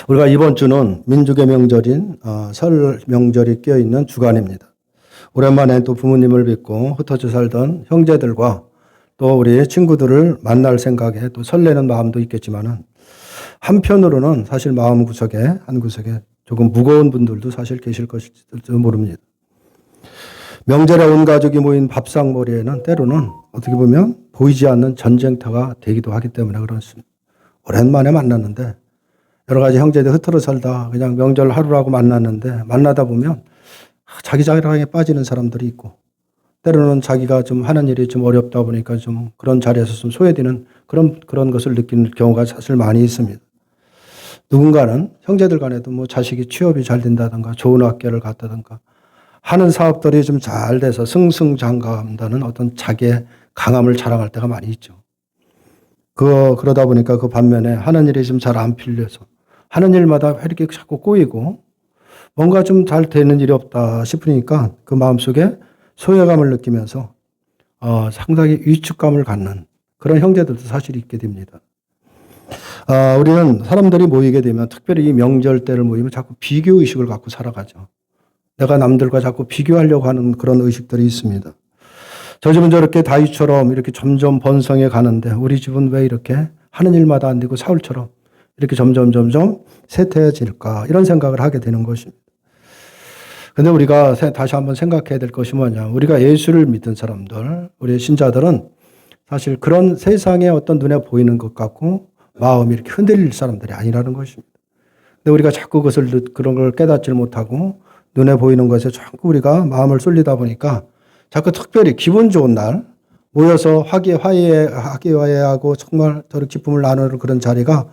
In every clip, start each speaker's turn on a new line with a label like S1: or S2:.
S1: 우리가 이번 주는 민족의 명절인 설 명절이 껴있는 주간입니다. 오랜만에 또 부모님을 뵙고 흩어져 살던 형제들과 또 우리 친구들을 만날 생각에 또 설레는 마음도 있겠지만은 한편으로는 사실 마음 구석에 한 구석에 조금 무거운 분들도 사실 계실 것일지도 모릅니다. 명절에 온 가족이 모인 밥상머리에는 때로는 어떻게 보면 보이지 않는 전쟁터가 되기도 하기 때문에 그렇습니다. 오랜만에 만났는데 여러 가지 형제들 흩어져 살다 그냥 명절 하루라고 만났는데 만나다 보면 자기 자랑에 빠지는 사람들이 있고 때로는 자기가 좀 하는 일이 좀 어렵다 보니까 좀 그런 자리에서 좀 소외되는 그런 것을 느끼는 경우가 사실 많이 있습니다. 누군가는 형제들 간에도 뭐 자식이 취업이 잘 된다든가 좋은 학교를 갔다든가 하는 사업들이 좀 잘 돼서 승승장구한다는 어떤 자기의 강함을 자랑할 때가 많이 있죠. 그러다 보니까 그 반면에 하는 일이 좀 잘 안 풀려서 하는 일마다 왜 이렇게 자꾸 꼬이고 뭔가 좀 잘 되는 일이 없다 싶으니까 그 마음속에 소외감을 느끼면서 상당히 위축감을 갖는 그런 형제들도 사실 있게 됩니다. 우리는 사람들이 모이게 되면 특별히 이 명절 때를 모이면 자꾸 비교의식을 갖고 살아가죠. 내가 남들과 자꾸 비교하려고 하는 그런 의식들이 있습니다. 저 집은 저렇게 다윗처럼 이렇게 점점 번성해 가는데 우리 집은 왜 이렇게 하는 일마다 안 되고 사울처럼 이렇게 점점 쇠퇴해질까 이런 생각을 하게 되는 것입니다. 그런데 우리가 다시 한번 생각해야 될 것이 뭐냐. 우리가 예수를 믿은 사람들, 우리 신자들은 사실 그런 세상의 어떤 눈에 보이는 것 같고 마음이 이렇게 흔들릴 사람들이 아니라는 것입니다. 근데 우리가 자꾸 그런 걸 깨닫지 못하고 눈에 보이는 것에 자꾸 우리가 마음을 쏠리다 보니까 자꾸 특별히 기분 좋은 날 모여서 화기화해하고 정말 저런 기쁨을 나누는 그런 자리가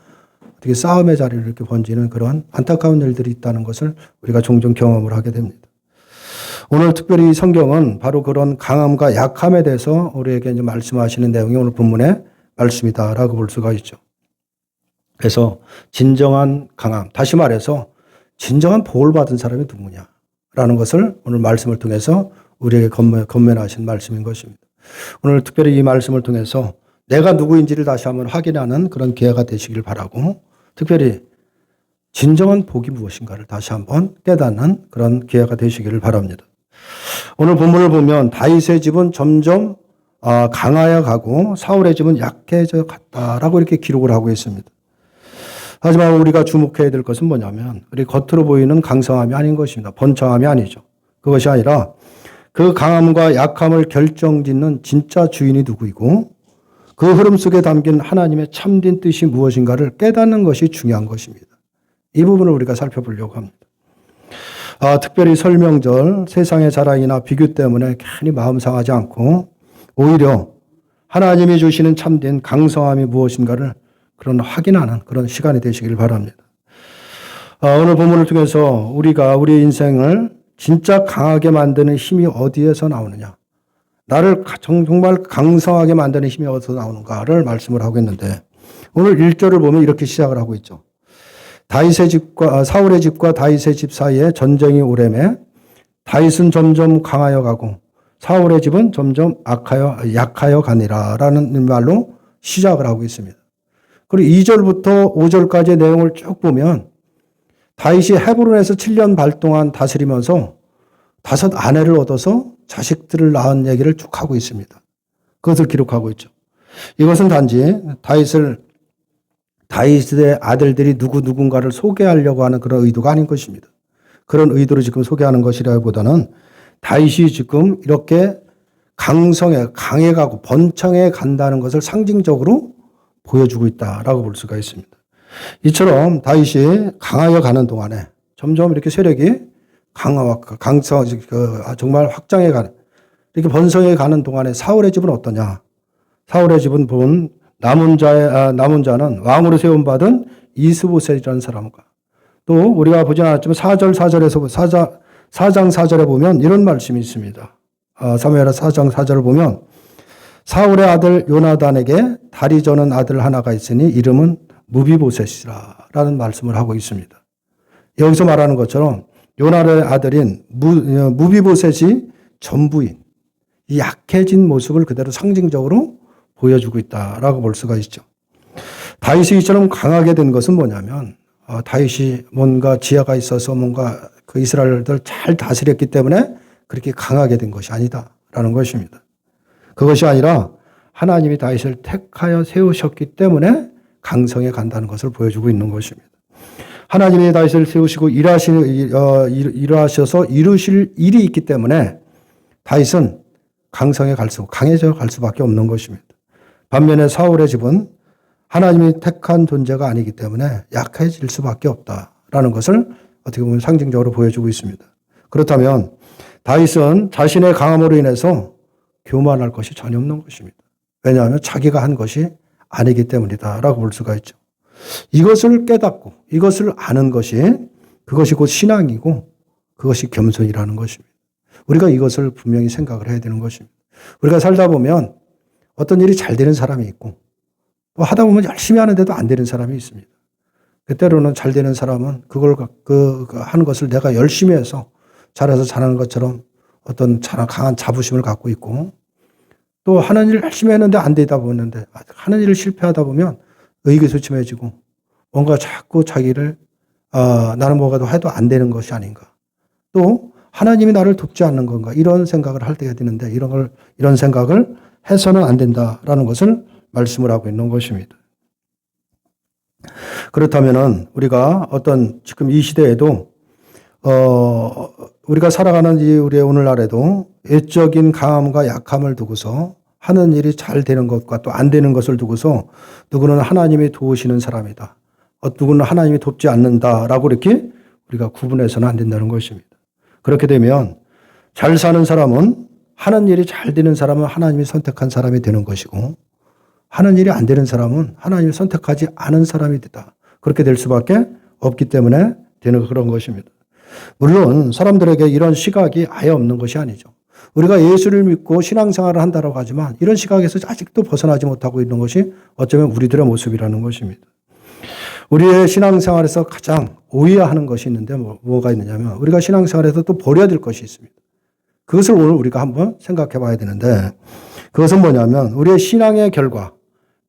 S1: 어떻게 싸움의 자리를 이렇게 번지는 그런 안타까운 일들이 있다는 것을 우리가 종종 경험을 하게 됩니다. 오늘 특별히 성경은 바로 그런 강함과 약함에 대해서 우리에게 이제 말씀하시는 내용이 오늘 본문의 말씀이다라고 볼 수가 있죠. 그래서 진정한 강함, 다시 말해서 진정한 복을 받은 사람이 누구냐라는 것을 오늘 말씀을 통해서 우리에게 건면하신 말씀인 것입니다. 오늘 특별히 이 말씀을 통해서 내가 누구인지를 다시 한번 확인하는 그런 기회가 되시길 바라고 특별히 진정한 복이 무엇인가를 다시 한번 깨닫는 그런 기회가 되시기를 바랍니다. 오늘 본문을 보면 다윗의 집은 점점 강하여 가고 사울의 집은 약해져 갔다라고 이렇게 기록을 하고 있습니다. 하지만 우리가 주목해야 될 것은 뭐냐면 우리 겉으로 보이는 강성함이 아닌 것입니다. 번창함이 아니죠. 그것이 아니라 그 강함과 약함을 결정짓는 진짜 주인이 누구이고 그 흐름 속에 담긴 하나님의 참된 뜻이 무엇인가를 깨닫는 것이 중요한 것입니다. 이 부분을 우리가 살펴보려고 합니다. 특별히 설 명절 세상의 자랑이나 비교 때문에 괜히 마음 상하지 않고 오히려 하나님이 주시는 참된 강성함이 무엇인가를 그런 확인하는 그런 시간이 되시길 바랍니다. 오늘 본문을 통해서 우리가 우리 인생을 진짜 강하게 만드는 힘이 어디에서 나오느냐, 나를 정말 강성하게 만드는 힘이 어디서 나오는가를 말씀을 하고 있는데 오늘 1절을 보면 이렇게 시작을 하고 있죠. 사울의 집과 다윗의 집 사이에 전쟁이 오래매 다윗은 점점 강하여 가고 사울의 집은 점점 약하여 가니라라는 말로 시작을 하고 있습니다. 그리고 2절부터 5절까지의 내용을 쭉 보면 다윗이 헤브론에서 7년 반 동안 다스리면서 5 아내를 얻어서 자식들을 낳은 얘기를 쭉 하고 있습니다. 그것을 기록하고 있죠. 이것은 단지 다윗의 아들들이 누군가를 소개하려고 하는 그런 의도가 아닌 것입니다. 그런 의도로 지금 소개하는 것이라기보다는 다윗이 지금 이렇게 강해가고 번창해 간다는 것을 상징적으로 보여주고 있다라고 볼 수가 있습니다. 이처럼 다윗이 강하여 가는 동안에 점점 이렇게 세력이 정말 확장해 가는, 이렇게 번성해 가는 동안에 사울의 집은 어떠냐? 사울의 집은 본 남은 자는 왕으로 세움받은 이스보셋이라는 사람과 또 우리가 보지 않았지만 4장 4절에 보면 이런 말씀이 있습니다. 사무엘하 4장 4절을 보면 사울의 아들 요나단에게 다리 저는 아들 하나가 있으니 이름은 무비보셋이라 라는 말씀을 하고 있습니다. 여기서 말하는 것처럼 요나의 아들인 무비보셋이 전부인 이 약해진 모습을 그대로 상징적으로 보여주고 있다라고 볼 수가 있죠. 다윗이 이처럼 강하게 된 것은 뭐냐면 다윗이 뭔가 지혜가 있어서 뭔가 그 이스라엘을 잘 다스렸기 때문에 그렇게 강하게 된 것이 아니다라는 것입니다. 그것이 아니라 하나님이 다윗을 택하여 세우셨기 때문에 강성해 간다는 것을 보여주고 있는 것입니다. 하나님이 다윗을 세우시고 일하셔서 이루실 일이 있기 때문에 다윗은 강해져 갈 수밖에 없는 것입니다. 반면에 사울의 집은 하나님이 택한 존재가 아니기 때문에 약해질 수밖에 없다라는 것을 어떻게 보면 상징적으로 보여주고 있습니다. 그렇다면 다윗은 자신의 강함으로 인해서 교만할 것이 전혀 없는 것입니다. 왜냐하면 자기가 한 것이 아니기 때문이다라고 볼 수가 있죠. 이것을 깨닫고 이것을 아는 그것이 곧 신앙이고 그것이 겸손이라는 것입니다. 우리가 이것을 분명히 생각을 해야 되는 것입니다. 우리가 살다 보면 어떤 일이 잘 되는 사람이 있고 또 하다 보면 열심히 하는데도 안 되는 사람이 있습니다. 때로는 잘 되는 사람은 그걸 하는 것을 내가 열심히 해서 잘해서 잘하는 것처럼 어떤 강한 자부심을 갖고 있고 또 하는 일을 열심히 했는데 안 되다 보는데 하는 일을 실패하다 보면 의기소침해지고 뭔가 자꾸 자기를 나는 뭐가 해도 안 되는 것이 아닌가. 또 하나님이 나를 돕지 않는 건가 이런 생각을 할 때가 되는데 이런 생각을 해서는 안 된다라는 것을 말씀을 하고 있는 것입니다. 그렇다면은 우리가 지금 이 시대에도 우리가 살아가는 우리의 오늘날에도 외적인 강함과 약함을 두고서 하는 일이 잘 되는 것과 또 안 되는 것을 두고서 누구는 하나님이 도우시는 사람이다. 누구는 하나님이 돕지 않는다라고 이렇게 우리가 구분해서는 안 된다는 것입니다. 그렇게 되면 잘 사는 사람은 하는 일이 잘 되는 사람은 하나님이 선택한 사람이 되는 것이고 하는 일이 안 되는 사람은 하나님이 선택하지 않은 사람이 되다. 그렇게 될 수밖에 없기 때문에 되는 그런 것입니다. 물론 사람들에게 이런 시각이 아예 없는 것이 아니죠. 우리가 예수를 믿고 신앙생활을 한다고 하지만 이런 시각에서 아직도 벗어나지 못하고 있는 것이 어쩌면 우리들의 모습이라는 것입니다. 우리의 신앙생활에서 가장 오해하는 것이 있는데 뭐가 있느냐면 우리가 신앙생활에서 또 버려야 될 것이 있습니다. 그것을 오늘 우리가 한번 생각해 봐야 되는데 그것은 뭐냐면 우리의 신앙의 결과,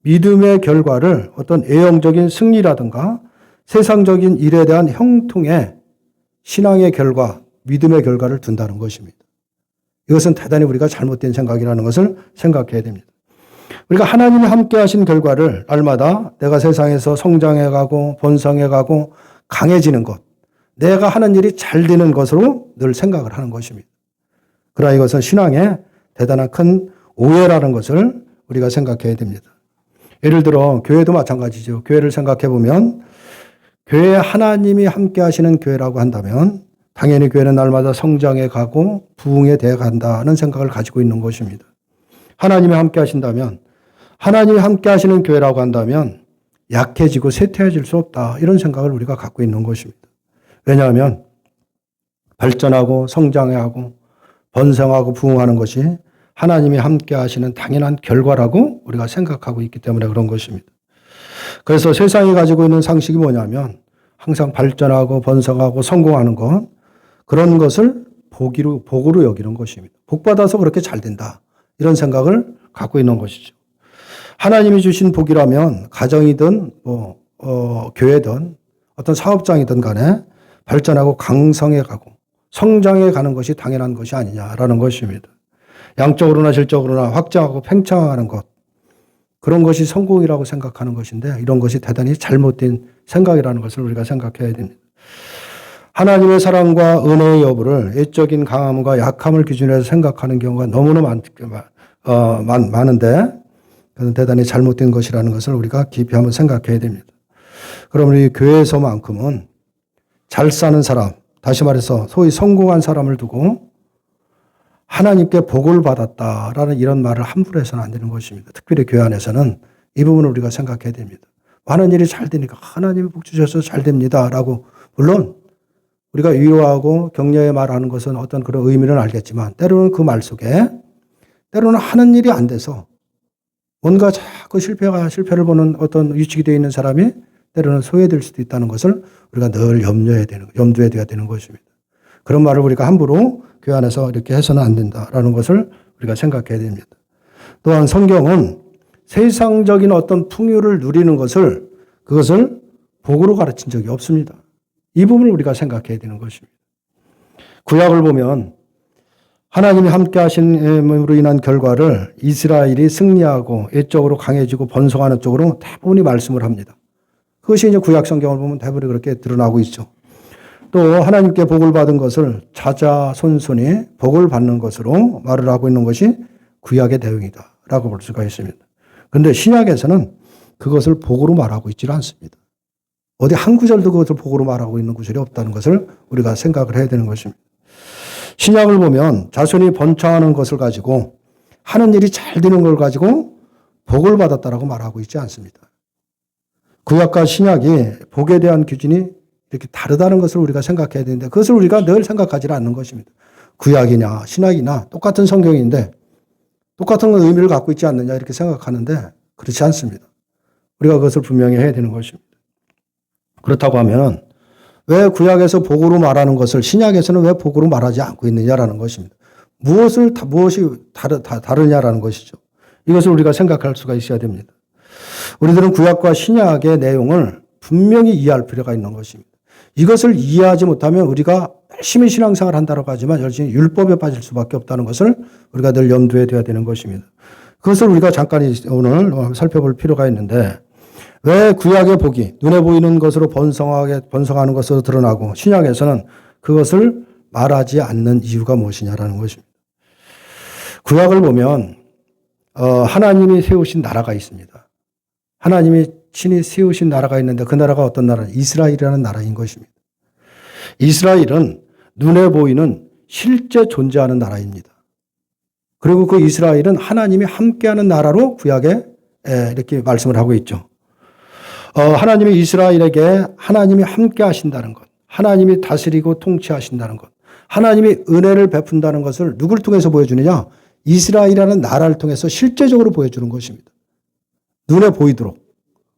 S1: 믿음의 결과를 어떤 외형적인 승리라든가 세상적인 일에 대한 형통에 신앙의 결과, 믿음의 결과를 둔다는 것입니다. 이것은 대단히 우리가 잘못된 생각이라는 것을 생각해야 됩니다. 우리가 하나님이 함께 하신 결과를 날마다 내가 세상에서 성장해가고 번성해가고 강해지는 것, 내가 하는 일이 잘 되는 것으로 늘 생각을 하는 것입니다. 그러나 이것은 신앙의 대단한 큰 오해라는 것을 우리가 생각해야 됩니다. 예를 들어 교회도 마찬가지죠. 교회를 생각해 보면 교회에 하나님이 함께 하시는 교회라고 한다면 당연히 교회는 날마다 성장해 가고 부흥에 되어 간다는 생각을 가지고 있는 것입니다. 하나님이 함께 하신다면 하나님이 함께 하시는 교회라고 한다면 약해지고 쇠퇴해질 수 없다. 이런 생각을 우리가 갖고 있는 것입니다. 왜냐하면 발전하고 성장하고 번성하고 부흥하는 것이 하나님이 함께 하시는 당연한 결과라고 우리가 생각하고 있기 때문에 그런 것입니다. 그래서 세상이 가지고 있는 상식이 뭐냐면 항상 발전하고 번성하고 성공하는 것 그런 것을 복으로 여기는 것입니다. 복받아서 그렇게 잘 된다. 이런 생각을 갖고 있는 것이죠. 하나님이 주신 복이라면 가정이든 교회든 어떤 사업장이든 간에 발전하고 강성해 가고 성장해 가는 것이 당연한 것이 아니냐라는 것입니다. 양적으로나 질적으로나 확장하고 팽창하는 것 그런 것이 성공이라고 생각하는 것인데 이런 것이 대단히 잘못된 생각이라는 것을 우리가 생각해야 됩니다. 하나님의 사랑과 은혜의 여부를 외적인 강함과 약함을 기준으로 해서 생각하는 경우가 너무나 많은데 그건 대단히 잘못된 것이라는 것을 우리가 깊이 한번 생각해야 됩니다. 그럼 우리 교회에서만큼은 잘 사는 사람, 다시 말해서 소위 성공한 사람을 두고 하나님께 복을 받았다라는 이런 말을 함부로 해서는 안 되는 것입니다. 특별히 교회 안에서는 이 부분을 우리가 생각해야 됩니다. 많은 일이 잘 되니까 하나님이 복 주셔서 잘 됩니다라고 물론 우리가 위로하고 격려의 말하는 것은 어떤 그런 의미는 알겠지만 때로는 그 말 속에 때로는 하는 일이 안 돼서 뭔가 자꾸 실패를 보는 어떤 위축이 되어 있는 사람이 때로는 소외될 수도 있다는 것을 우리가 늘 염두에 둬야 되는 것입니다. 그런 말을 우리가 함부로 교회 안에서 이렇게 해서는 안 된다라는 것을 우리가 생각해야 됩니다. 또한 성경은 세상적인 어떤 풍요를 누리는 그것을 복으로 가르친 적이 없습니다. 이 부분을 우리가 생각해야 되는 것입니다. 구약을 보면 하나님이 함께 하심으로 인한 결과를 이스라엘이 승리하고 외적으로 강해지고 번성하는 쪽으로 대부분이 말씀을 합니다. 그것이 이제 구약 성경을 보면 대부분이 그렇게 드러나고 있죠. 또 하나님께 복을 받은 것을 자자손손이 복을 받는 것으로 말을 하고 있는 것이 구약의 내용이다라고 볼 수가 있습니다. 그런데 신약에서는 그것을 복으로 말하고 있지는 않습니다. 어디 한 구절도 그것을 복으로 말하고 있는 구절이 없다는 것을 우리가 생각을 해야 되는 것입니다. 신약을 보면 자손이 번창하는 것을 가지고 하는 일이 잘 되는 걸 가지고 복을 받았다라고 말하고 있지 않습니다. 구약과 신약이 복에 대한 기준이 이렇게 다르다는 것을 우리가 생각해야 되는데 그것을 우리가 늘 생각하지 않는 것입니다. 구약이냐 신약이나 똑같은 성경인데 똑같은 의미를 갖고 있지 않느냐 이렇게 생각하는데 그렇지 않습니다. 우리가 그것을 분명히 해야 되는 것입니다. 그렇다고 하면 왜 구약에서 복으로 말하는 것을 신약에서는 왜 복으로 말하지 않고 있느냐라는 것입니다. 무엇이 다르냐라는 것이죠. 이것을 우리가 생각할 수가 있어야 됩니다. 우리들은 구약과 신약의 내용을 분명히 이해할 필요가 있는 것입니다. 이것을 이해하지 못하면 우리가 열심히 신앙생활을 한다고 하지만 열심히 율법에 빠질 수밖에 없다는 것을 우리가 늘 염두에 둬야 되는 것입니다. 그것을 우리가 잠깐 오늘 살펴볼 필요가 있는데 왜 구약의 복이 눈에 보이는 것으로 번성하는 것으로 드러나고 신약에서는 그것을 말하지 않는 이유가 무엇이냐라는 것입니다. 구약을 보면 하나님이 세우신 나라가 있습니다. 하나님이 친히 세우신 나라가 있는데 그 나라가 어떤 나라냐? 이스라엘이라는 나라인 것입니다. 이스라엘은 눈에 보이는 실제 존재하는 나라입니다. 그리고 그 이스라엘은 하나님이 함께하는 나라로 구약에 이렇게 말씀을 하고 있죠. 하나님이 이스라엘에게 하나님이 함께 하신다는 것, 하나님이 다스리고 통치하신다는 것, 하나님이 은혜를 베푼다는 것을 누구를 통해서 보여주느냐? 이스라엘이라는 나라를 통해서 실제적으로 보여주는 것입니다. 눈에 보이도록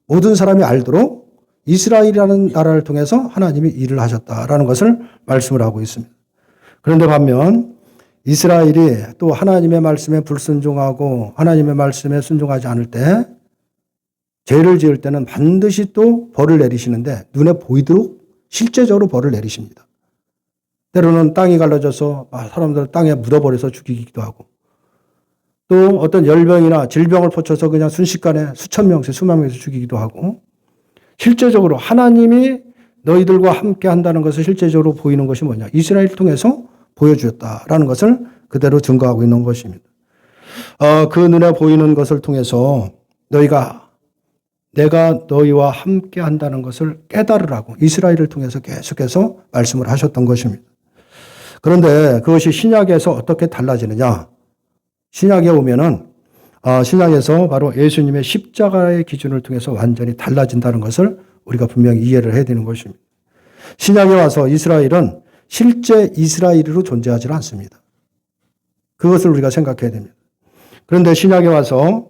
S1: 모든 사람이 알도록 이스라엘이라는 나라를 통해서 하나님이 일을 하셨다라는 것을 말씀을 하고 있습니다. 그런데 반면 이스라엘이 또 하나님의 말씀에 불순종하고 하나님의 말씀에 순종하지 않을 때 죄를 지을 때는 반드시 또 벌을 내리시는데 눈에 보이도록 실제적으로 벌을 내리십니다. 때로는 땅이 갈라져서 사람들 땅에 묻어버려서 죽이기도 하고 또 어떤 열병이나 질병을 퍼쳐서 그냥 순식간에 수천 명씩 수만 명씩 죽이기도 하고 실제적으로 하나님이 너희들과 함께 한다는 것을 실제적으로 보이는 것이 뭐냐? 이스라엘을 통해서 보여주었다라는 것을 그대로 증거하고 있는 것입니다. 그 눈에 보이는 것을 통해서 내가 너희와 함께 한다는 것을 깨달으라고 이스라엘을 통해서 계속해서 말씀을 하셨던 것입니다. 그런데 그것이 신약에서 어떻게 달라지느냐? 신약에 오면은 신약에서 바로 예수님의 십자가의 기준을 통해서 완전히 달라진다는 것을 우리가 분명히 이해를 해야 되는 것입니다. 신약에 와서 이스라엘은 실제 이스라엘으로 존재하지 않습니다. 그것을 우리가 생각해야 됩니다. 그런데 신약에 와서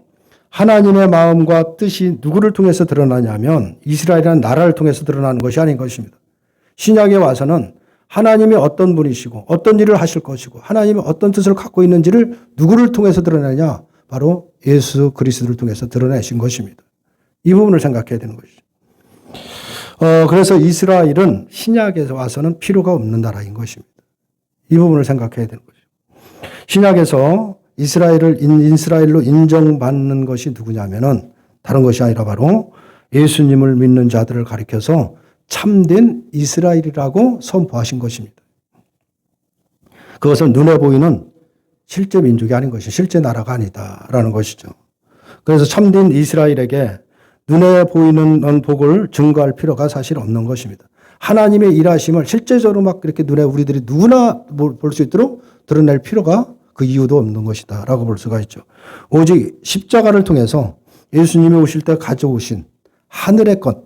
S1: 하나님의 마음과 뜻이 누구를 통해서 드러나냐면 이스라엘이라는 나라를 통해서 드러나는 것이 아닌 것입니다. 신약에 와서는 하나님이 어떤 분이시고 어떤 일을 하실 것이고 하나님이 어떤 뜻을 갖고 있는지를 누구를 통해서 드러내냐? 바로 예수 그리스도를 통해서 드러내신 것입니다. 이 부분을 생각해야 되는 것이죠. 그래서 이스라엘은 신약에서 와서는 필요가 없는 나라인 것입니다. 이 부분을 생각해야 되는 거죠. 신약에서 이스라엘로 인정받는 것이 누구냐면은 다른 것이 아니라 바로 예수님을 믿는 자들을 가리켜서 참된 이스라엘이라고 선포하신 것입니다. 그것은 눈에 보이는 실제 민족이 아닌 것이 실제 나라가 아니다라는 것이죠. 그래서 참된 이스라엘에게 눈에 보이는 복을 증거할 필요가 사실 없는 것입니다. 하나님의 일하심을 실제적으로 막 그렇게 눈에 우리들이 누구나 볼 수 있도록 드러낼 필요가 그 이유도 없는 것이다 라고 볼 수가 있죠. 오직 십자가를 통해서 예수님이 오실 때 가져오신 하늘의 것,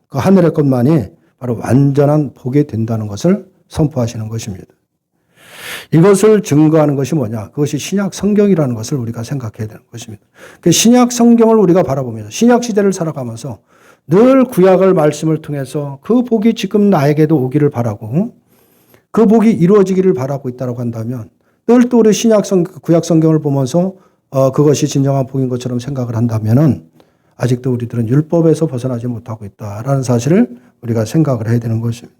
S1: 그 하늘의 것만이 바로 완전한 복이 된다는 것을 선포하시는 것입니다. 이것을 증거하는 것이 뭐냐? 그것이 신약 성경이라는 것을 우리가 생각해야 되는 것입니다. 그 신약 성경을 우리가 바라보면서 신약 시대를 살아가면서 늘 구약을 말씀을 통해서 그 복이 지금 나에게도 오기를 바라고 그 복이 이루어지기를 바라고 있다고 한다면 늘 또 우리 구약 성경을 보면서 그것이 진정한 복인 것처럼 생각을 한다면은 아직도 우리들은 율법에서 벗어나지 못하고 있다라는 사실을 우리가 생각을 해야 되는 것입니다.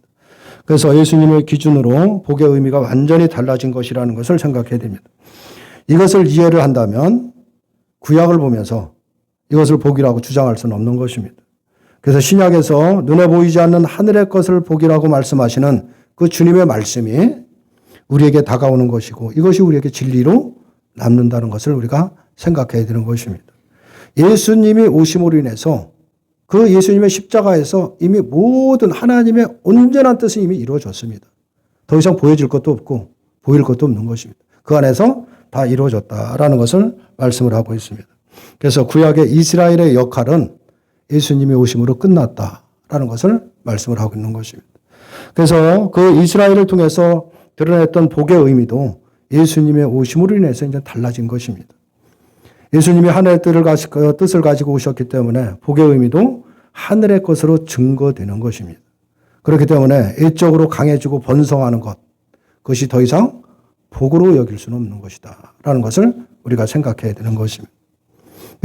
S1: 그래서 예수님의 기준으로 복의 의미가 완전히 달라진 것이라는 것을 생각해야 됩니다. 이것을 이해를 한다면 구약을 보면서 이것을 복이라고 주장할 수는 없는 것입니다. 그래서 신약에서 눈에 보이지 않는 하늘의 것을 복이라고 말씀하시는 그 주님의 말씀이 우리에게 다가오는 것이고 이것이 우리에게 진리로 남는다는 것을 우리가 생각해야 되는 것입니다. 예수님이 오심으로 인해서 그 예수님의 십자가에서 이미 모든 하나님의 온전한 뜻이 이미 이루어졌습니다. 더 이상 보여질 것도 없고 보일 것도 없는 것입니다. 그 안에서 다 이루어졌다라는 것을 말씀을 하고 있습니다. 그래서 구약의 이스라엘의 역할은 예수님이 오심으로 끝났다라는 것을 말씀을 하고 있는 것입니다. 그래서 그 이스라엘을 통해서 드러냈던 복의 의미도 예수님의 오심으로 인해서 이제 달라진 것입니다. 예수님이 하늘의 뜻을 가지고 오셨기 때문에 복의 의미도 하늘의 것으로 증거되는 것입니다. 그렇기 때문에 애적으로 강해지고 번성하는 것, 그것이 더 이상 복으로 여길 수는 없는 것이다 라는 것을 우리가 생각해야 되는 것입니다.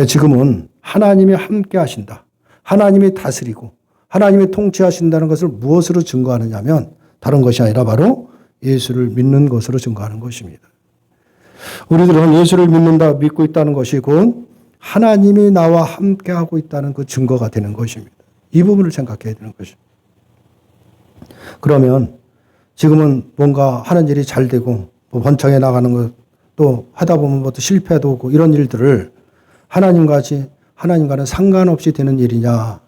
S1: 지금은 하나님이 함께 하신다. 하나님이 다스리고 하나님이 통치하신다는 것을 무엇으로 증거하느냐 하면 다른 것이 아니라 바로 예수를 믿는 것으로 증거하는 것입니다. 우리들은 예수를 믿고 있다는 것이 곧 하나님이 나와 함께하고 있다는 그 증거가 되는 것입니다. 이 부분을 생각해야 되는 것입니다. 그러면 지금은 뭔가 하는 일이 잘 되고 번창해 나가는 것 또 하다 보면 또 실패도 오고 이런 일들을 하나님과는 상관없이 되는 일이냐?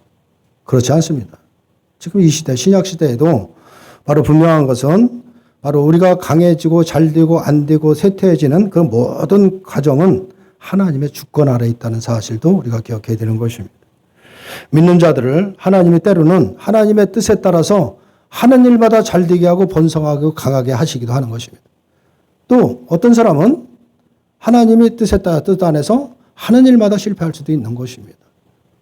S1: 그렇지 않습니다. 지금 이 시대, 신약 시대에도 바로 분명한 것은 바로 우리가 강해지고 잘 되고 안 되고 쇠퇴해지는 그 모든 과정은 하나님의 주권 아래에 있다는 사실도 우리가 기억해야 되는 것입니다. 믿는 자들을 하나님이 때로는 하나님의 뜻에 따라서 하는 일마다 잘 되게 하고 번성하고 강하게 하시기도 하는 것입니다. 또 어떤 사람은 하나님의 뜻에 따라 뜻 안에서 하는 일마다 실패할 수도 있는 것입니다.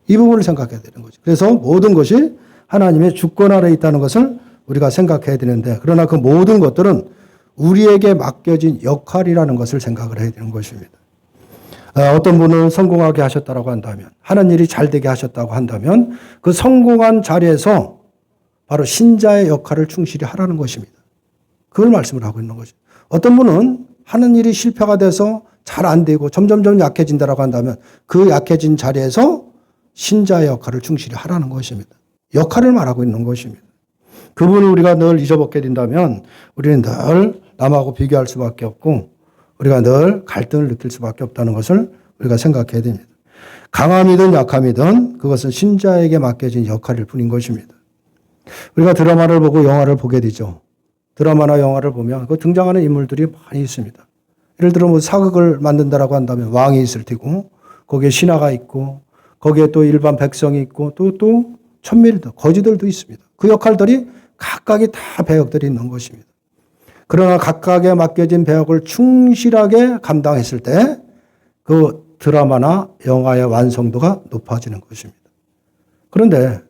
S1: 이 부분을 생각해야 되는 거죠. 그래서 모든 것이 하나님의 주권 아래에 있다는 것을 우리가 생각해야 되는데 그러나 그 모든 것들은 우리에게 맡겨진 역할이라는 것을 생각을 해야 되는 것입니다. 어떤 분을 성공하게 하셨다고 한다면 하는 일이 잘 되게 하셨다고 한다면 그 성공한 자리에서 바로 신자의 역할을 충실히 하라는 것입니다. 그걸 말씀을 하고 있는 거죠. 어떤 분은 하는 일이 실패가 돼서 잘 안 되고 점점점 약해진다고 한다면 그 약해진 자리에서 신자의 역할을 충실히 하라는 것입니다. 역할을 말하고 있는 것입니다. 그분을 우리가 늘 잊어먹게 된다면 우리는 늘 남하고 비교할 수밖에 없고 우리가 늘 갈등을 느낄 수밖에 없다는 것을 우리가 생각해야 됩니다. 강함이든 약함이든 그것은 신자에게 맡겨진 역할일 뿐인 것입니다. 우리가 드라마를 보고 영화를 보게 되죠. 드라마나 영화를 보면 그 등장하는 인물들이 많이 있습니다. 예를 들어 뭐 사극을 만든다라고 한다면 왕이 있을 테고 거기에 신하가 있고 거기에 또 일반 백성이 있고 또 천밀들, 거지들도 있습니다. 그 역할들이 각각이 다 배역들이 있는 것입니다. 그러나 각각에 맡겨진 배역을 충실하게 감당했을 때 그 드라마나 영화의 완성도가 높아지는 것입니다. 그런데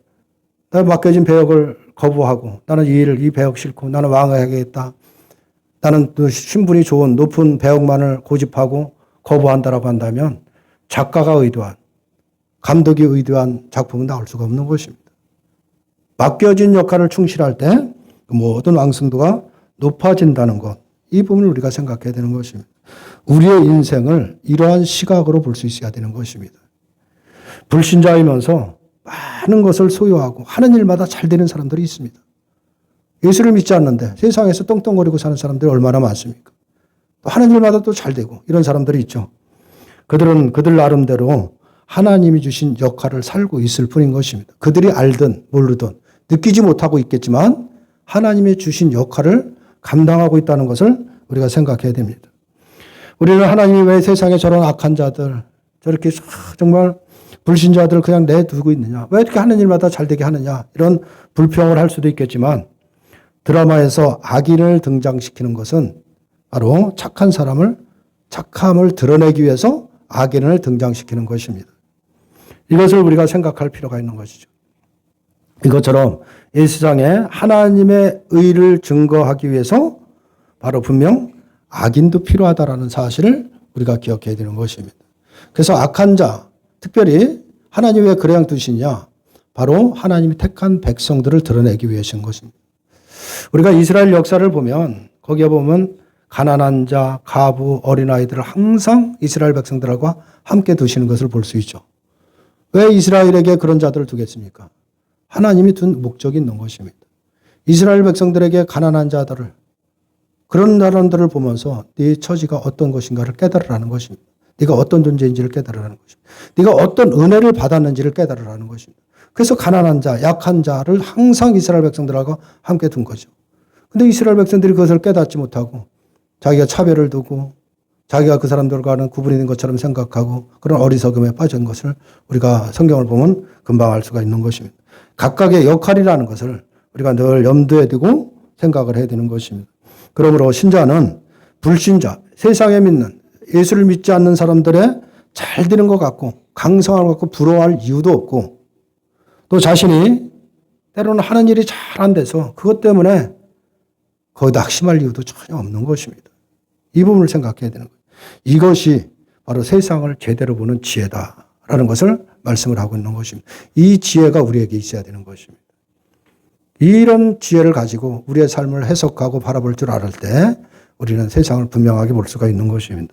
S1: 나 맡겨진 배역을 거부하고 나는 이 배역 싫고 나는 왕을 하겠다. 나는 또 신분이 좋은 높은 배역만을 고집하고 거부한다라고 한다면 작가가 의도한 감독이 의도한 작품은 나올 수가 없는 것입니다. 맡겨진 역할을 충실할 때 모든 완성도가 높아진다는 것, 이 부분을 우리가 생각해야 되는 것입니다. 우리의 인생을 이러한 시각으로 볼 수 있어야 되는 것입니다. 불신자이면서 많은 것을 소유하고 하는 일마다 잘 되는 사람들이 있습니다. 예수를 믿지 않는데 세상에서 떵떵거리고 사는 사람들이 얼마나 많습니까? 또 하는 일마다 또 잘 되고 이런 사람들이 있죠. 그들은 그들 나름대로 하나님이 주신 역할을 살고 있을 뿐인 것입니다. 그들이 알든 모르든 느끼지 못하고 있겠지만 하나님이 주신 역할을 감당하고 있다는 것을 우리가 생각해야 됩니다. 우리는 하나님이 왜 세상에 저런 악한 자들, 저렇게 정말 불신자들 그냥 내두고 있느냐, 왜 이렇게 하는 일마다 잘 되게 하느냐, 이런 불평을 할 수도 있겠지만 드라마에서 악인을 등장시키는 것은 바로 착한 사람을, 착함을 드러내기 위해서 악인을 등장시키는 것입니다. 이것을 우리가 생각할 필요가 있는 것이죠. 이것처럼 이 세상에 하나님의 의를 증거하기 위해서 바로 분명 악인도 필요하다라는 사실을 우리가 기억해야 되는 것입니다. 그래서 악한 자, 특별히 하나님 왜 그래양 두시냐? 바로 하나님이 택한 백성들을 드러내기 위해서인 것입니다. 우리가 이스라엘 역사를 보면 거기에 보면 가난한 자, 가부, 어린아이들을 항상 이스라엘 백성들과 함께 두시는 것을 볼 수 있죠. 왜 이스라엘에게 그런 자들을 두겠습니까? 하나님이 둔 목적이 있는 것입니다. 이스라엘 백성들에게 가난한 자들을, 그런 사람들을 보면서 네 처지가 어떤 것인가를 깨달으라는 것입니다. 네가 어떤 존재인지를 깨달으라는 것입니다. 네가 어떤 은혜를 받았는지를 깨달으라는 것입니다. 그래서 가난한 자, 약한 자를 항상 이스라엘 백성들하고 함께 둔 거죠. 근데 이스라엘 백성들이 그것을 깨닫지 못하고 자기가 차별을 두고 자기가 그 사람들과는 구분이 있는 것처럼 생각하고 그런 어리석음에 빠진 것을 우리가 성경을 보면 금방 알 수가 있는 것입니다. 각각의 역할이라는 것을 우리가 늘 염두에 두고 생각을 해야 되는 것입니다. 그러므로 신자는 불신자, 세상에 믿는 예수를 믿지 않는 사람들의 잘 되는 것 같고 강성한 것 같고 부러워할 이유도 없고 또 자신이 때로는 하는 일이 잘 안 돼서 그것 때문에 거의 낙심할 이유도 전혀 없는 것입니다. 이 부분을 생각해야 되는 거예요. 이것이 바로 세상을 제대로 보는 지혜다라는 것을 말씀을 하고 있는 것입니다. 이 지혜가 우리에게 있어야 되는 것입니다. 이런 지혜를 가지고 우리의 삶을 해석하고 바라볼 줄 알을 때 우리는 세상을 분명하게 볼 수가 있는 것입니다.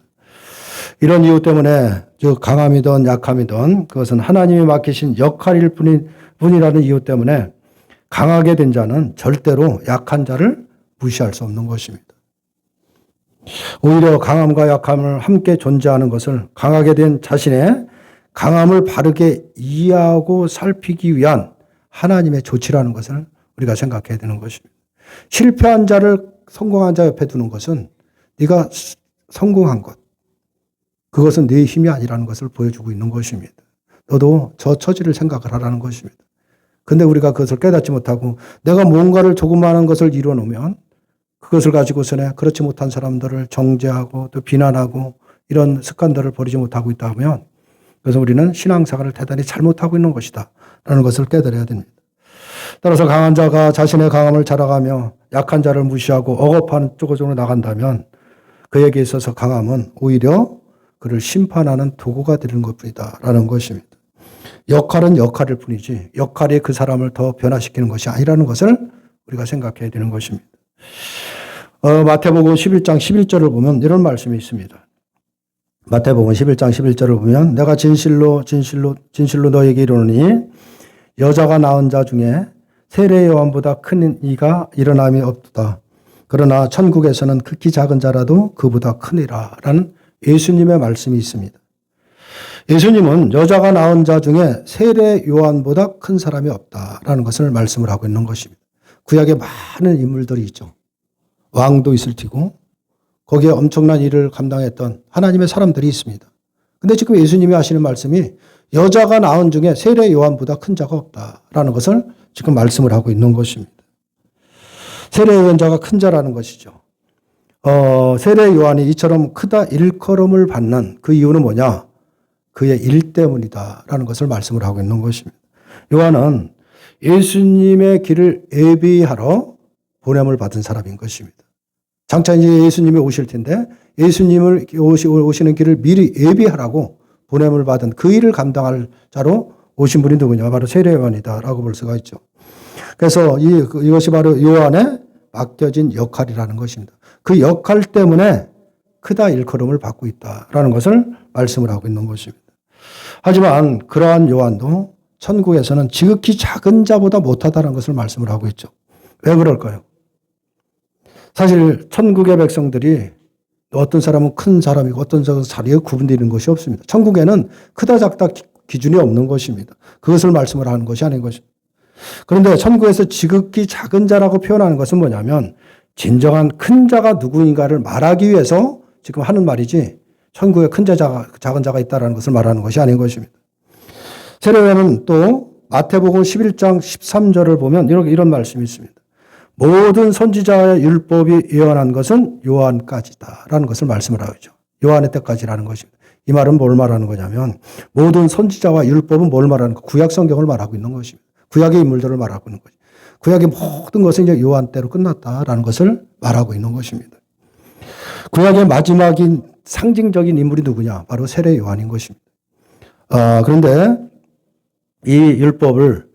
S1: 이런 이유 때문에 즉 강함이든 약함이든 그것은 하나님이 맡기신 역할일 뿐이라는 이유 때문에 강하게 된 자는 절대로 약한 자를 무시할 수 없는 것입니다. 오히려 강함과 약함을 함께 존재하는 것을 강하게 된 자신의 강함을 바르게 이해하고 살피기 위한 하나님의 조치라는 것을 우리가 생각해야 되는 것입니다. 실패한 자를 성공한 자 옆에 두는 것은 네가 성공한 것, 그것은 네 힘이 아니라는 것을 보여주고 있는 것입니다. 너도 저 처지를 생각을 하라는 것입니다. 근데 우리가 그것을 깨닫지 못하고 내가 뭔가를 조그마한 것을 이뤄놓으면 그것을 가지고서는 그렇지 못한 사람들을 정죄하고 또 비난하고 이런 습관들을 버리지 못하고 있다 하면 그래서 우리는 신앙생활을 대단히 잘못하고 있는 것이다 라는 것을 깨달아야 됩니다. 따라서 강한 자가 자신의 강함을 자랑하며 약한 자를 무시하고 억압하는 쪽으로 나간다면 그에게 있어서 강함은 오히려 그를 심판하는 도구가 되는 것뿐이다 라는 것입니다. 역할은 역할일 뿐이지 역할이 그 사람을 더 변화시키는 것이 아니라는 것을 우리가 생각해야 되는 것입니다. 마태복음 11장 11절을 보면 이런 말씀이 있습니다. 마태복음 11장 11절을 보면 내가 진실로 너에게 이르노니 여자가 낳은 자 중에 세례 요한보다 큰 이가 일어남이 없도다. 그러나 천국에서는 극히 작은 자라도 그보다 크니라 라는 예수님의 말씀이 있습니다. 예수님은 여자가 낳은 자 중에 세례 요한보다 큰 사람이 없다라는 것을 말씀을 하고 있는 것입니다. 구약에 많은 인물들이 있죠. 왕도 있을 테고 거기에 엄청난 일을 감당했던 하나님의 사람들이 있습니다. 근데 지금 예수님이 하시는 말씀이 여자가 낳은 중에 세례 요한보다 큰 자가 없다라는 것을 지금 말씀을 하고 있는 것입니다. 세례 요한자가 큰 자라는 것이죠. 세례 요한이 이처럼 크다 일컬음을 받는 그 이유는 뭐냐? 그의 일 때문이다라는 것을 말씀을 하고 있는 것입니다. 요한은 예수님의 길을 예비하러 보냄을 받은 사람인 것입니다. 장차 이제 예수님이 오실 텐데 예수님을 오시는 길을 미리 예비하라고 보냄을 받은 그 일을 감당할 자로 오신 분이 누구냐? 바로 세례 요한이다라고 볼 수가 있죠. 그래서 이것이 바로 요한의 맡겨진 역할이라는 것입니다. 그 역할 때문에 크다 일컬음을 받고 있다라는 것을 말씀을 하고 있는 것입니다. 하지만 그러한 요한도 천국에서는 지극히 작은 자보다 못하다는 것을 말씀을 하고 있죠. 왜 그럴까요? 사실 천국의 백성들이 어떤 사람은 큰 사람이고 어떤 사람은 자리에 구분되는 것이 없습니다. 천국에는 크다 작다 기준이 없는 것입니다. 그것을 말씀을 하는 것이 아닌 것입니다. 그런데 천국에서 지극히 작은 자라고 표현하는 것은 뭐냐면 진정한 큰 자가 누구인가를 말하기 위해서 지금 하는 말이지 천국에 큰 자가 작은 자가 있다는 것을 말하는 것이 아닌 것입니다. 세례요한은 또 마태복음 11장 13절을 보면 이런 말씀이 있습니다. 모든 선지자의 율법이 예언한 것은 요한까지다라는 것을 말씀을 하죠. 요한의 때까지라는 것입니다. 이 말은 뭘 말하는 거냐면 모든 선지자와 율법은 뭘 말하는 거? 구약 성경을 말하고 있는 것입니다. 구약의 인물들을 말하고 있는 것입니다. 구약의 모든 것은 이제 요한 때로 끝났다라는 것을 말하고 있는 것입니다. 구약의 마지막인 상징적인 인물이 누구냐? 바로 세례 요한인 것입니다. 그런데 이 율법을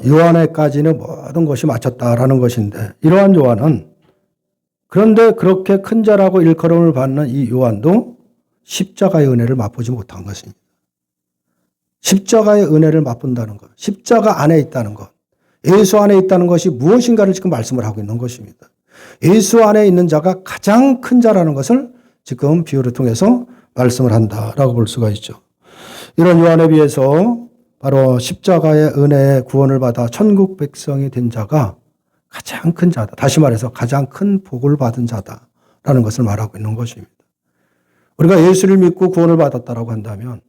S1: 요한에까지는 모든 것이 마쳤다라는 것인데, 이러한 요한은, 그런데 그렇게 큰 자라고 일컬음을 받는 이 요한도 십자가의 은혜를 맛보지 못한 것입니다. 십자가의 은혜를 맛본다는 것, 십자가 안에 있다는 것, 예수 안에 있다는 것이 무엇인가를 지금 말씀을 하고 있는 것입니다. 예수 안에 있는 자가 가장 큰 자라는 것을 지금 비유를 통해서 말씀을 한다라고 볼 수가 있죠. 이런 요한에 비해서 바로 십자가의 은혜의 구원을 받아 천국 백성이 된 자가 가장 큰 자다. 다시 말해서 가장 큰 복을 받은 자다라는 것을 말하고 있는 것입니다. 우리가 예수를 믿고 구원을 받았다라고 한다면,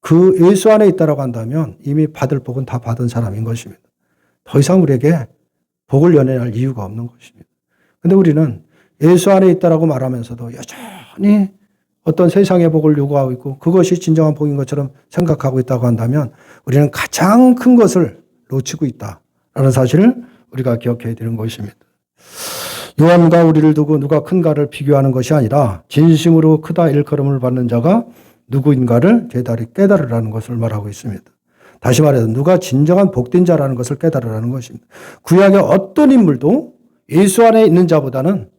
S1: 그 예수 안에 있다라고 한다면 이미 받을 복은 다 받은 사람인 것입니다. 더 이상 우리에게 복을 연연할 이유가 없는 것입니다. 그런데 우리는 예수 안에 있다라고 말하면서도 여전히 어떤 세상의 복을 요구하고 있고 그것이 진정한 복인 것처럼 생각하고 있다고 한다면 우리는 가장 큰 것을 놓치고 있다라는 사실을 우리가 기억해야 되는 것입니다. 요한과 우리를 두고 누가 큰가를 비교하는 것이 아니라 진심으로 크다 일컬음을 받는 자가 누구인가를 제다리 깨달으라는 것을 말하고 있습니다. 다시 말해서 누가 진정한 복된 자라는 것을 깨달으라는 것입니다. 구약의 어떤 인물도 예수 안에 있는 자보다는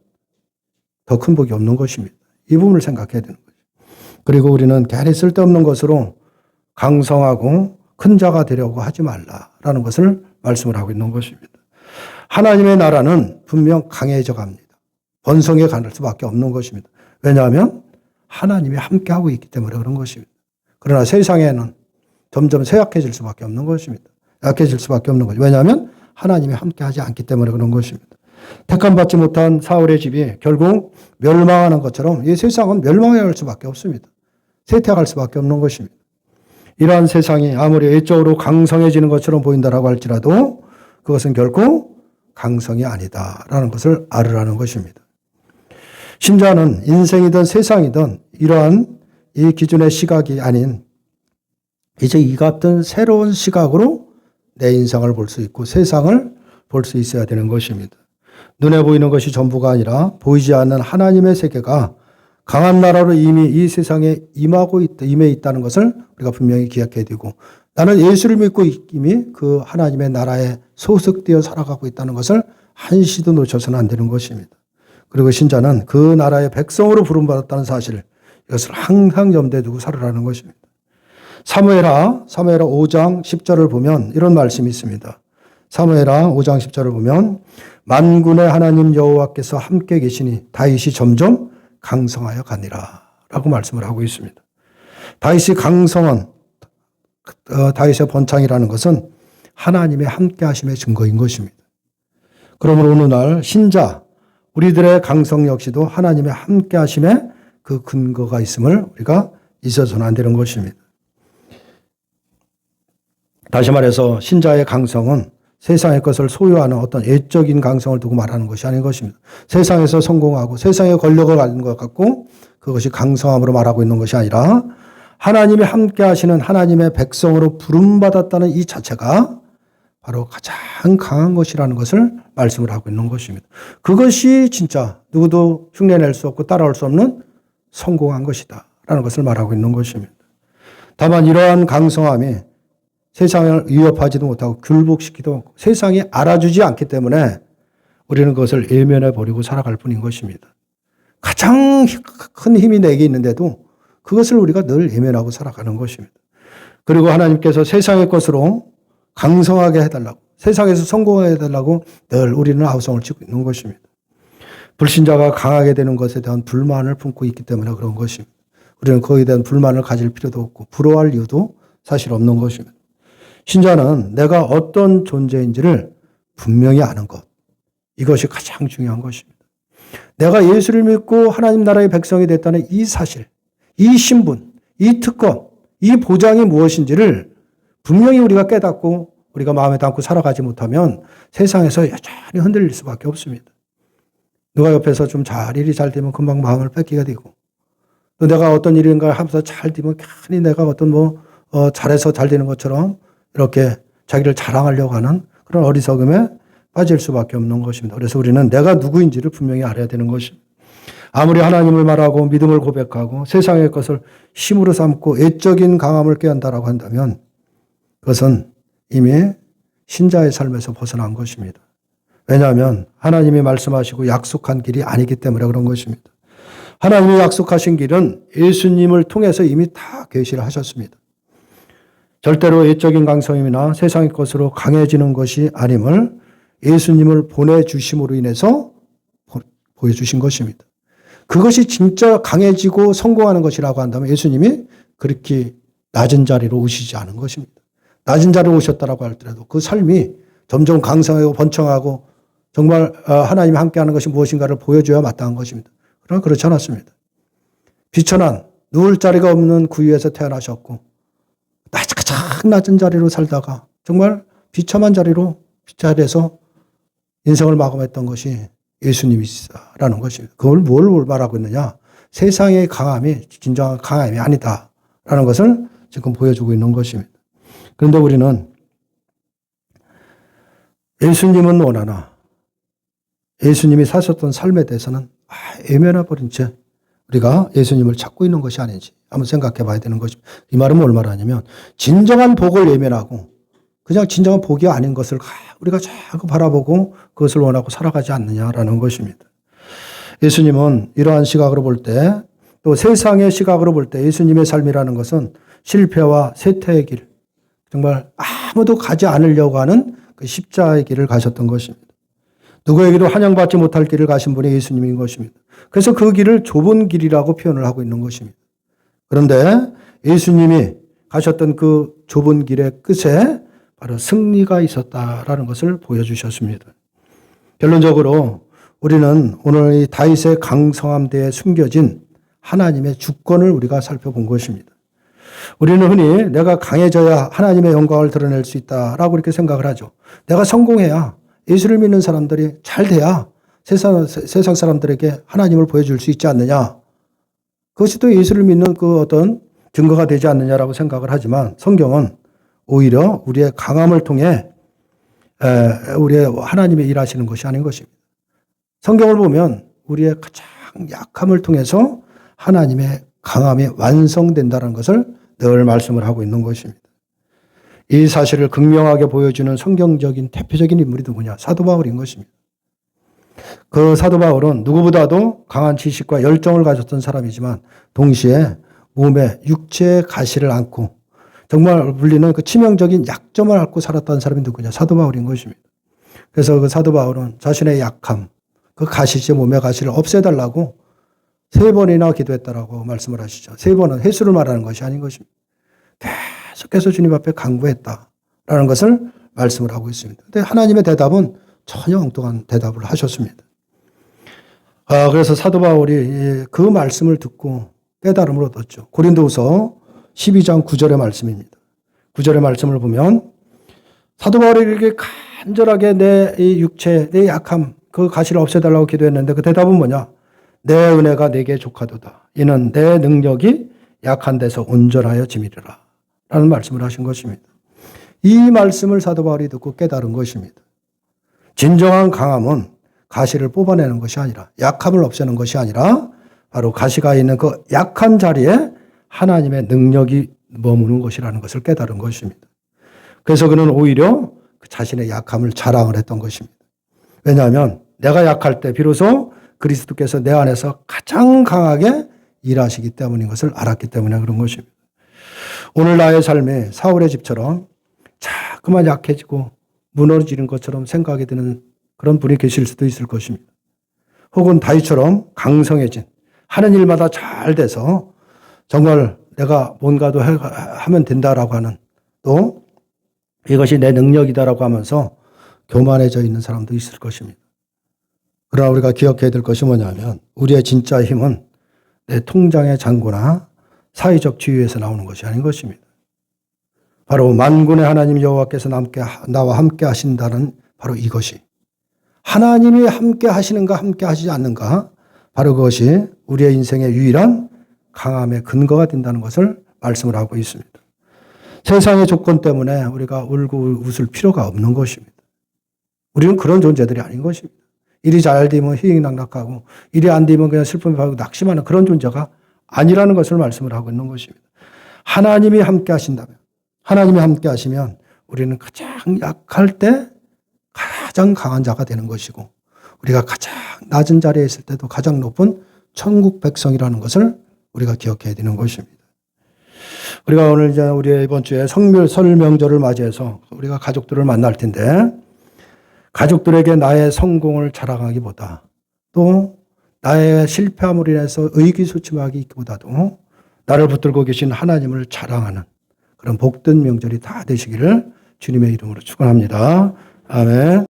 S1: 더 큰 복이 없는 것입니다. 이 부분을 생각해야 되는 거죠. 그리고 우리는 괜히 쓸데없는 것으로 강성하고 큰 자가 되려고 하지 말라라는 것을 말씀을 하고 있는 것입니다. 하나님의 나라는 분명 강해져 갑니다. 번성해 갈 수밖에 없는 것입니다. 왜냐하면 하나님이 함께하고 있기 때문에 그런 것입니다. 그러나 세상에는 점점 쇠약해질 수밖에 없는 것입니다. 약해질 수밖에 없는 거죠. 왜냐하면 하나님이 함께하지 않기 때문에 그런 것입니다. 택함받지 못한 사울의 집이 결국 멸망하는 것처럼 이 세상은 멸망해 갈 수밖에 없습니다. 쇠퇴할 수밖에 없는 것입니다. 이러한 세상이 아무리 외적으로 강성해지는 것처럼 보인다라고 할지라도 그것은 결코 강성이 아니다라는 것을 알으라는 것입니다. 신자는 인생이든 세상이든 이러한 이 기준의 시각이 아닌 이제 이 같은 새로운 시각으로 내 인생을 볼 수 있고 세상을 볼 수 있어야 되는 것입니다. 눈에 보이는 것이 전부가 아니라 보이지 않는 하나님의 세계가 강한 나라로 이미 이 세상에 임해 있다는 것을 우리가 분명히 기억해야 되고 나는 예수를 믿고 이미 그 하나님의 나라에 소속되어 살아가고 있다는 것을 한시도 놓쳐서는 안 되는 것입니다. 그리고 신자는 그 나라의 백성으로 부름받았다는 사실, 이것을 항상 염두에 두고 살으라는 것입니다. 사무엘하 5장 10절을 보면 이런 말씀이 있습니다. 사무엘하 5장 10절을 보면 만군의 하나님 여호와께서 함께 계시니 다윗이 점점 강성하여 가니라 라고 말씀을 하고 있습니다. 다윗이 강성한 다윗의 번창이라는 것은 하나님의 함께 하심의 증거인 것입니다. 그러므로 오늘날 신자 우리들의 강성 역시도 하나님의 함께 하심의 그 근거가 있음을 우리가 잊어서는 안 되는 것입니다. 다시 말해서 신자의 강성은 세상의 것을 소유하는 어떤 외적인 강성을 두고 말하는 것이 아닌 것입니다. 세상에서 성공하고 세상의 권력을 가진 것 같고 그것이 강성함으로 말하고 있는 것이 아니라 하나님이 함께 하시는 하나님의 백성으로 부름받았다는 이 자체가 바로 가장 강한 것이라는 것을 말씀을 하고 있는 것입니다. 그것이 진짜 누구도 흉내낼 수 없고 따라올 수 없는 성공한 것이다 라는 것을 말하고 있는 것입니다. 다만 이러한 강성함이 세상을 위협하지도 못하고 굴복시키도 않고 세상이 알아주지 않기 때문에 우리는 그것을 외면해 버리고 살아갈 뿐인 것입니다. 가장 큰 힘이 내게 있는데도 그것을 우리가 늘 외면하고 살아가는 것입니다. 그리고 하나님께서 세상의 것으로 강성하게 해달라고 세상에서 성공하게 해달라고 늘 우리는 아우성을 치고 있는 것입니다. 불신자가 강하게 되는 것에 대한 불만을 품고 있기 때문에 그런 것입니다. 우리는 거기에 대한 불만을 가질 필요도 없고 부러워할 이유도 사실 없는 것입니다. 신자는 내가 어떤 존재인지를 분명히 아는 것. 이것이 가장 중요한 것입니다. 내가 예수를 믿고 하나님 나라의 백성이 됐다는 이 사실, 이 신분, 이 특권, 이 보장이 무엇인지를 분명히 우리가 깨닫고 우리가 마음에 담고 살아가지 못하면 세상에서 여전히 흔들릴 수밖에 없습니다. 누가 옆에서 좀 일이 잘 되면 금방 마음을 뺏기게 되고 또 내가 어떤 일인가 하면서 잘 되면 괜히 내가 어떤 잘해서 잘 되는 것처럼 이렇게 자기를 자랑하려고 하는 그런 어리석음에 빠질 수밖에 없는 것입니다. 그래서 우리는 내가 누구인지를 분명히 알아야 되는 것입니다. 아무리 하나님을 말하고 믿음을 고백하고 세상의 것을 힘으로 삼고 애적인 강함을 꾀한다라고 한다면 그것은 이미 신자의 삶에서 벗어난 것입니다. 왜냐하면 하나님이 말씀하시고 약속한 길이 아니기 때문에 그런 것입니다. 하나님이 약속하신 길은 예수님을 통해서 이미 다 계시를 하셨습니다. 절대로 외적인 강성임이나 세상의 것으로 강해지는 것이 아님을 예수님을 보내주심으로 인해서 보여주신 것입니다. 그것이 진짜 강해지고 성공하는 것이라고 한다면 예수님이 그렇게 낮은 자리로 오시지 않은 것입니다. 낮은 자리로 오셨다라고 할지라도 그 삶이 점점 강성하고 번창하고 정말 하나님이 함께하는 것이 무엇인가를 보여줘야 마땅한 것입니다. 그러나 그렇지 않았습니다. 비천한 누울 자리가 없는 구유에서 태어나셨고 가장 낮은 자리로 살다가 정말 비참한 자리에서 인생을 마감했던 것이 예수님이시라는 것입니다. 그걸 뭘 말하고 있느냐? 세상의 강함이 진정한 강함이 아니다라는 것을 지금 보여주고 있는 것입니다. 그런데 우리는 예수님은 원하나 예수님이 사셨던 삶에 대해서는 애매해 버린 채 우리가 예수님을 찾고 있는 것이 아닌지 한번 생각해 봐야 되는 것입니다. 이 말은 뭘 말하냐면 진정한 복을 예면하고 그냥 진정한 복이 아닌 것을 우리가 자꾸 바라보고 그것을 원하고 살아가지 않느냐라는 것입니다. 예수님은 이러한 시각으로 볼 때 또 세상의 시각으로 볼 때 예수님의 삶이라는 것은 실패와 쇠퇴의 길, 정말 아무도 가지 않으려고 하는 그 십자의 길을 가셨던 것입니다. 누구에게도 환영받지 못할 길을 가신 분이 예수님인 것입니다. 그래서 그 길을 좁은 길이라고 표현을 하고 있는 것입니다. 그런데 예수님이 가셨던 그 좁은 길의 끝에 바로 승리가 있었다라는 것을 보여주셨습니다. 결론적으로 우리는 오늘 이 다윗의 강성함대에 숨겨진 하나님의 주권을 우리가 살펴본 것입니다. 우리는 흔히 내가 강해져야 하나님의 영광을 드러낼 수 있다라고 이렇게 생각을 하죠. 내가 성공해야 예수를 믿는 사람들이 잘 돼야 세상 사람들에게 하나님을 보여줄 수 있지 않느냐. 그것이 또 예수를 믿는 그 어떤 증거가 되지 않느냐라고 생각을 하지만 성경은 오히려 우리의 강함을 통해 우리의 하나님의 일하시는 것이 아닌 것입니다. 성경을 보면 우리의 가장 약함을 통해서 하나님의 강함이 완성된다는 것을 늘 말씀을 하고 있는 것입니다. 이 사실을 극명하게 보여주는 성경적인 대표적인 인물이 누구냐? 사도 바울인 것입니다. 그 사도 바울은 누구보다도 강한 지식과 열정을 가졌던 사람이지만 동시에 몸에 육체의 가시를 안고 정말 불리는 그 치명적인 약점을 앓고 살았던 사람이 누구냐? 사도 바울인 것입니다. 그래서 그 사도 바울은 자신의 약함, 그 가시제 몸의 가시를 없애달라고 3번이나 기도했다라고 말씀을 하시죠. 3번은 횟수를 말하는 것이 아닌 것입니다. 계속해서 주님 앞에 간구했다라는 것을 말씀을 하고 있습니다. 근데 하나님의 대답은 전혀 엉뚱한 대답을 하셨습니다. 그래서 사도 바울이 그 말씀을 듣고 깨달음을 얻었죠. 고린도후서 12장 9절의 말씀입니다. 9절의 말씀을 보면 사도 바울이 이렇게 간절하게 내 이 육체, 내 약함, 그 가시를 없애달라고 기도했는데 그 대답은 뭐냐? 내 은혜가 내게 족하도다. 이는 내 능력이 약한 데서 온전하여 지미리라. 라는 말씀을 하신 것입니다. 이 말씀을 사도 바울이 듣고 깨달은 것입니다. 진정한 강함은 가시를 뽑아내는 것이 아니라 약함을 없애는 것이 아니라 바로 가시가 있는 그 약한 자리에 하나님의 능력이 머무는 것이라는 것을 깨달은 것입니다. 그래서 그는 오히려 그 자신의 약함을 자랑을 했던 것입니다. 왜냐하면 내가 약할 때 비로소 그리스도께서 내 안에서 가장 강하게 일하시기 때문인 것을 알았기 때문에 그런 것입니다. 오늘 나의 삶에 사울의 집처럼 자꾸만 약해지고 무너지는 것처럼 생각이 드는 그런 분이 계실 수도 있을 것입니다. 혹은 다윗처럼 강성해진 하는 일마다 잘 돼서 정말 내가 뭔가도 하면 된다라고 하는 또 이것이 내 능력이다라고 하면서 교만해져 있는 사람도 있을 것입니다. 그러나 우리가 기억해야 될 것이 뭐냐면 우리의 진짜 힘은 내 통장의 잔고나 사회적 지위에서 나오는 것이 아닌 것입니다. 바로 만군의 하나님 여호와께서 나와 함께 하신다는 바로 이것이 하나님이 함께 하시는가 함께 하시지 않는가 바로 그것이 우리의 인생의 유일한 강함의 근거가 된다는 것을 말씀을 하고 있습니다. 세상의 조건 때문에 우리가 울고 웃을 필요가 없는 것입니다. 우리는 그런 존재들이 아닌 것입니다. 일이 잘 되면 희희낙낙하고 일이 안 되면 그냥 슬픔에 빠지고 낙심하는 그런 존재가 아니라는 것을 말씀을 하고 있는 것입니다. 하나님이 함께 하신다면 하나님이 함께 하시면 우리는 가장 약할 때 가장 강한 자가 되는 것이고 우리가 가장 낮은 자리에 있을 때도 가장 높은 천국 백성이라는 것을 우리가 기억해야 되는 것입니다. 우리가 오늘 이제 우리의 이번 주에 설 명절을 맞이해서 우리가 가족들을 만날 텐데 가족들에게 나의 성공을 자랑하기보다 또 나의 실패함으로 인해서 의기소침하기보다도 나를 붙들고 계신 하나님을 자랑하는 그런 복된 명절이 다 되시기를 주님의 이름으로 축원합니다. 아멘.